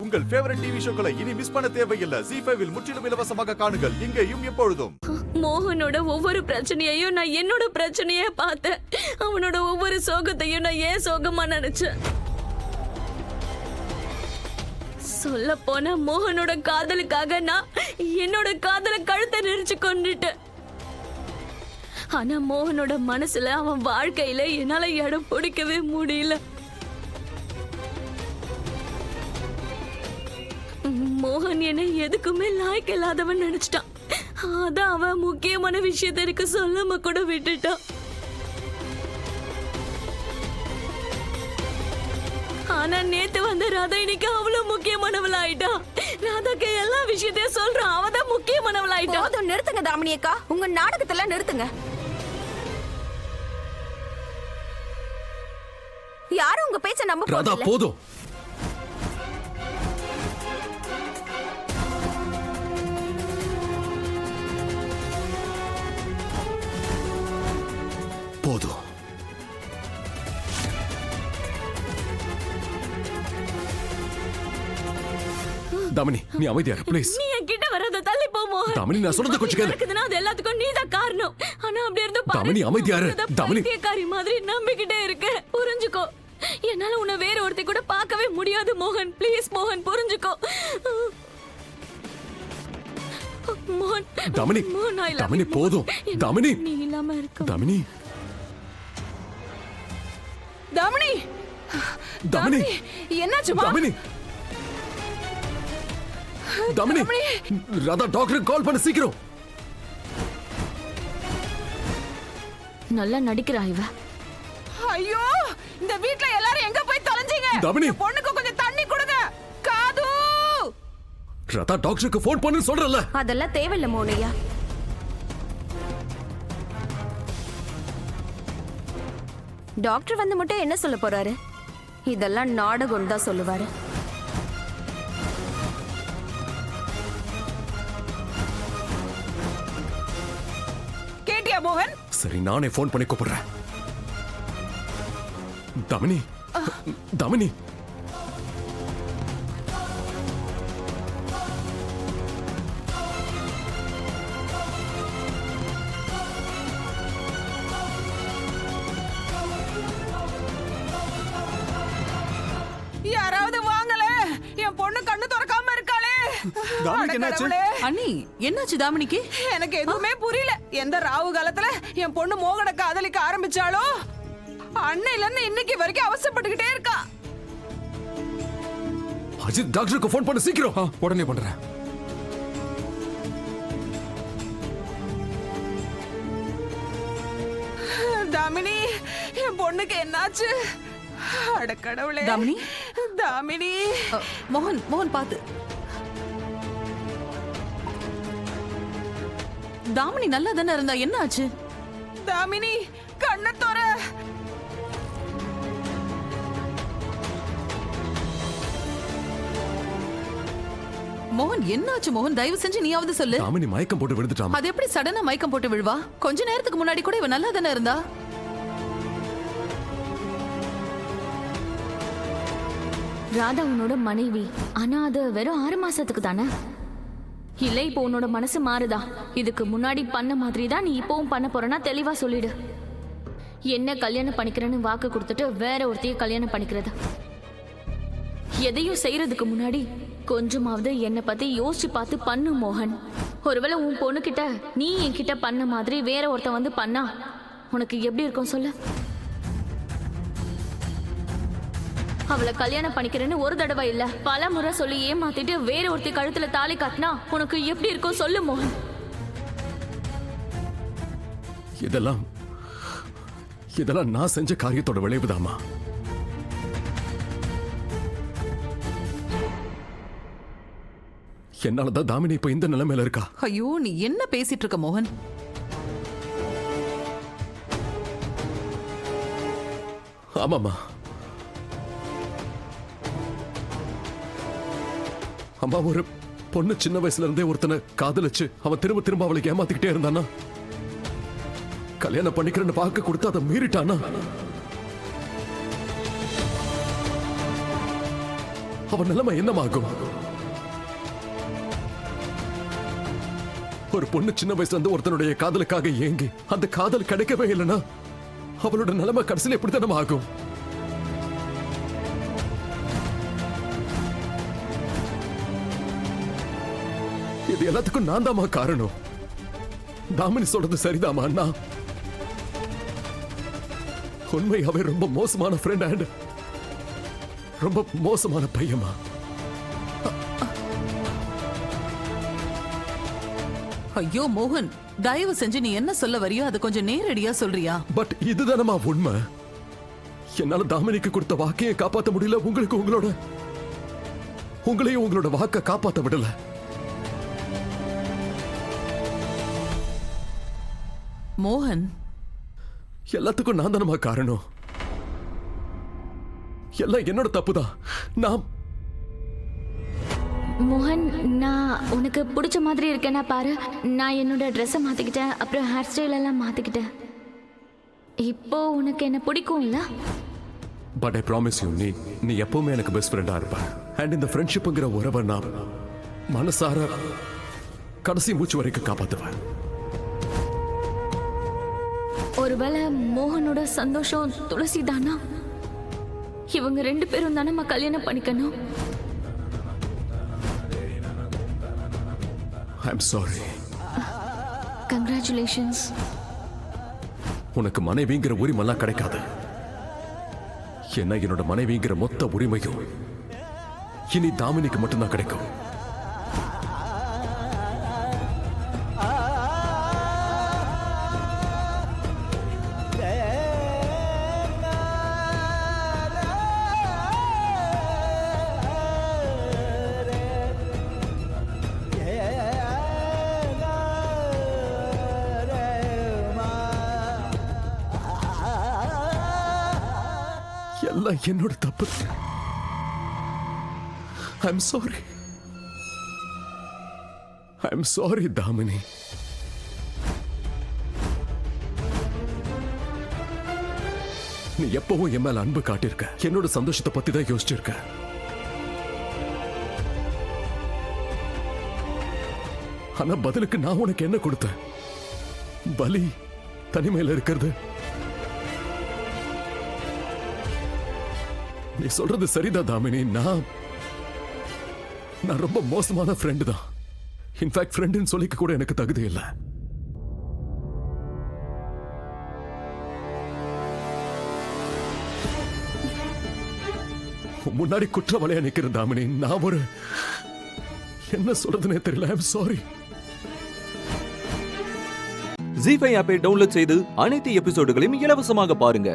உங்கள் favourite TV ஷோக்களை இனி miss பண்ண தேவையில்லை. ZEE5 இல் முற்றிலும் இலவசமாக காணுங்கள், இங்கேயும் எப்பொழுதும். மோகனோட ஒவ்வொரு பிரச்சனையையும் நான் என்னோட பிரச்சனையா பார்த்தேன். அவனோட ஒவ்வொரு சோகத்தையும் நான் ஏன் சோகமா நினைச்சேன். சொல்ல போன மோகனோட காதலுக்காக நான் என்னோட காதலை கழுத்தை நெரிச்சு கொண்டுட்டேன். ஆனா மோகனோட மனசுல அவன் வாழ்க்கையில என்னால இடம் பிடிக்கவே முடியல. மோகன் என்னை எதுக்குமே லாய்க்கு இல்லாதவன் நினைச்சிட்டான். அதான் அவன் முக்கியமான விஷயத்த எனக்கு சொல்லாம கூட விட்டுட்டான். ஆனா நேத்து வந்த ராதா இன்னைக்கு அவ்வளவு முக்கியமானவள் ஆயிட்டா. ராதாக்கு எல்லா விஷயத்தையும் சொல்றான், அவதான் முக்கியமானவள் ஆயிட்டா. நிறுத்துங்க தாமினி அக்கா, உங்க நாடகத்தெல்லாம் நிறுத்துங்க. யாரும் உங்க பேச்ச நம்ப ராதா போதும். போதும். தாமினி நீ அமைதியா இரு ப்ளீஸ். நீ என்கிட்ட வராத, தள்ளி போ மோகன். தாமினி நான் சொல்றத கொஞ்சம் கேளு. நடக்குதுன்னா அது எல்லாத்துக்கும் நீதான் காரணம். ஆனா அப்படி இருந்து பாரு, தாமினி அமைதியா இரு. தாமினி பைத்தியக்காரி மாதிரி நம்பிக்கிட்டே இருக்க. புரிஞ்சுக்கோ, என்னால உன்னை வேற ஒருத்தி கூட பார்க்கவே முடியாது மோகன். ப்ளீஸ் மோகன் புரிஞ்சுக்கோ. மோகன் தாமினி தாமினி போதும். தாமினி நீ இல்லாம இருக்க. தாமினி தாமினி தாமினி என்னாச்சுமா? தாமினி தாமினி ராதா டாக்டருக்கு கால் பண்ண சீக்கிரம். நல்லா நடிக்கிறா இவ. ஐயோ, இந்த வீட்ல எல்லாரும் எங்க போய் தொலைஞ்சீங்க? தாமினி பொண்ணுக்கு கொஞ்சம் தண்ணி கொடுங்க. காது ராதா டாக்டருக்கு ஃபோன் பண்ணு சொல்றல. அதெல்லாம் தேவையில்ல மோனையா. டாக்டர் வந்து மட்டும் என்ன சொல்ல போறாரு? இதெல்லாம் நாடகம் தான் சொல்லுவாரு. கேட்டியா மோகன்? சரி நானே ஃபோன் பண்ணி கூப்பிடுறேன். தாமினி தாமினி யாராவது வாங்கல, என் பொண்ணு கண்ணு திறக்காம இருக்காளே. தாமினிக்கு என்னாச்சு? அண்ணி என்னாச்சு தாமினிக்கு? எனக்கு எதுவுமே புரியல. எந்த ராவு காலத்துல என் பொண்ணு மோகன காதலிக்க ஆரம்பிச்சாலோ அன்னையில இருந்து இன்னைக்கு வரைக்கும் அவசரப்பட்டுக்கிட்டே இருக்கா. அஜித் டாக்டருக்கு ஃபோன் பண்ணு சீக்கிரம். உடனே பண்றேன். தாமினி என் பொண்ணுக்கு என்னாச்சு? அட கடவுளே. தாமினி தாமினி மோகன் மோகன் பாத்து. தாமினி நல்லா தானே இருந்தா, என்ன ஆச்சு? தாமினி கண்ணை தொற. மோகன் என்னாச்சு மோகன்? தயவு செஞ்சு நீயாவது சொல்லு. தாமினி மயக்கம் போட்டு விழுந்துட்டாமா. அது எப்படி சடனா மயக்கம் போட்டு விழுவா? கொஞ்ச நேரத்துக்கு முன்னாடி கூட இவ நல்லா தானே இருந்தா. ராதா உன்னோட மனைவி, ஆனா அது வெறும் 6 மாசத்துக்கு தானே. இல்ல இப்போ உன்னோட மனசு மாறுதா? இதுக்கு முன்னாடி பண்ண மாதிரி தான் நீ இப்பவும் பண்ண போறனா தெளிவா சொல்லிடு. என்ன கல்யாணம் பண்ணிக்கிறேன்னு வாக்கு கொடுத்துட்டு வேற ஒருத்தைய கல்யாணம் பண்ணிக்கிறது. எதையும் செய்யறதுக்கு முன்னாடி கொஞ்சமாவது என்னை பத்தி யோசிச்சு பார்த்து பண்ணு மோகன். ஒருவேளை உன் பொண்ணுகிட்ட நீ என்கிட்ட பண்ண மாதிரி வேற ஒருத்த வந்து பண்ணா உனக்கு எப்படி இருக்கும் சொல்லு? அவளை கல்யாணம் பண்ணிக்கிறேன்னு ஒரு தடவை இல்ல பல முறை சொல்லி ஏமாத்திட்டு வேற ஒருத்தி கழுத்துல தாலி காட்டினா உனக்கு எப்படி இருக்கும் சொல்லு மோகன்? இதெல்லாம் நான் செஞ்ச காரியத்தோட விளைவுதாமா. என்னாலதான் தாமினி இப்ப இந்த நிலைமையில இருக்கா. ஐயோ நீ என்ன பேசிட்டு இருக்க மோகன்? ஆமாமா அம்மா, ஒரு பொண்ணு சின்ன வயசுல இருந்தே ஒருத்தனை காதலிச்சு அவன் திரும்ப திரும்ப அவளுக்கு ஏமாத்திக்கிட்டே இருந்தானா, கல்யாணம் பண்ணிக்கிறேன்னு பார்க்க கொடுத்து அதை மீறிட்டானா, அவ அவன் நிலைமை என்னமாகும்? ஒரு பொண்ணு சின்ன வயசுல இருந்து ஒருத்தனுடைய காதலுக்காக ஏங்கி அந்த காதல் கிடைக்கவே இல்லைன்னா அவளோட நிலைமை கடைசியில் எப்படித்தானே ஆகும்? இது எல்லாத்துக்கும் நான் தாமா காரணம். தாமினி சொல்றது சரிதாமா அண்ணா. உண்மையாவே ரொம்ப மோசமான ஃப்ரெண்ட் அண்ட் ரொம்ப மோசமான பையமா. ஐயோ மோகன், தயவு செஞ்சு நீ என்ன சொல்ல வரியோ அதை கொஞ்சம் நேரடியா சொல்றியா? பட் இதுதானமா உண்மை. என்னால தாமினிக்கு கொடுத்த வாக்கையும் காப்பாற்ற முடியல, உங்களையும் உங்களோட வாக்க காப்பாற்ற விடல. மோகன், எல்லாத்துக்கும் நான் தானமா காரணம். எல்லாம் என்னோட தப்புதான். நான் மோகன், நான் உனக்கு பிடிச்ச மாதிரி இருக்கேன்னா பாரு. நான் என்னோட ட்ரெஸ்ஸை மாத்திக்கிட்டேன், அப்புறம் ஹேர் ஸ்டைல் எல்லாம் மாத்திக்கிட்டேன். இப்போ உனக்கு என்ன பிடிக்கும்ல? பட் ஐ ப்ராமிஸ் யூ, நீ எப்பவுமே எனக்கு பெஸ்ட் ஃப்ரெண்டா இருப்ப. அண்ட் இந்த ஃப்ரெண்ட்ஷிப்புங்கிற உறவை நான் மனசார கடைசி மூச்சு வரைக்கும் காப்பாத்துவேன். ஒருவேளை மோகனோட சந்தோஷம் துளசி தானா? இவங்க 2 பேரும் தானே கல்யாணம் பண்ணிக்கணும். I'm sorry. கங்க்ராச்சுலேஷன்ஸ். உனக்கு மனைவிங்கிற உரிமைலாம் கிடைக்காது. என்ன, என்னோட மனைவிங்கிற மொத்த உரிமையும் இனி தாமினிக்கு மட்டும்தான் கிடைக்கும். எல்லாம் என்னோட தப்பு. I'm sorry. I'm sorry Damini. நீ எப்பவும் என் மேல அன்பு காட்டியிருக்க, என்னோட சந்தோஷத்தை பத்தி தான் யோசிச்சிருக்க. ஆனா பதிலுக்கு நான் உனக்கு என்ன கொடுத்தேன்? பலி, தனிமையில இருக்கிறது. நீ சொல்றது சரிதான் தாமினி. நான் ரொம்ப மோசமான ஃப்ரெண்டு தான். இன்ஃபேக்ட் ஃப்ரெண்டுன்னு சொல்லிக்க கூட எனக்கு தகுதி இல்லை. முன்னாடி குற்றவாளியா நிக்கிற தாமினி, நான் ஒரு என்ன சொல்றதுனே தெரியல. I'm sorry. ஜீ5 ஆப்பை டவுன்லோட் செய்து அனைத்து எபிசோடுகளையும் இலவசமாக பாருங்க.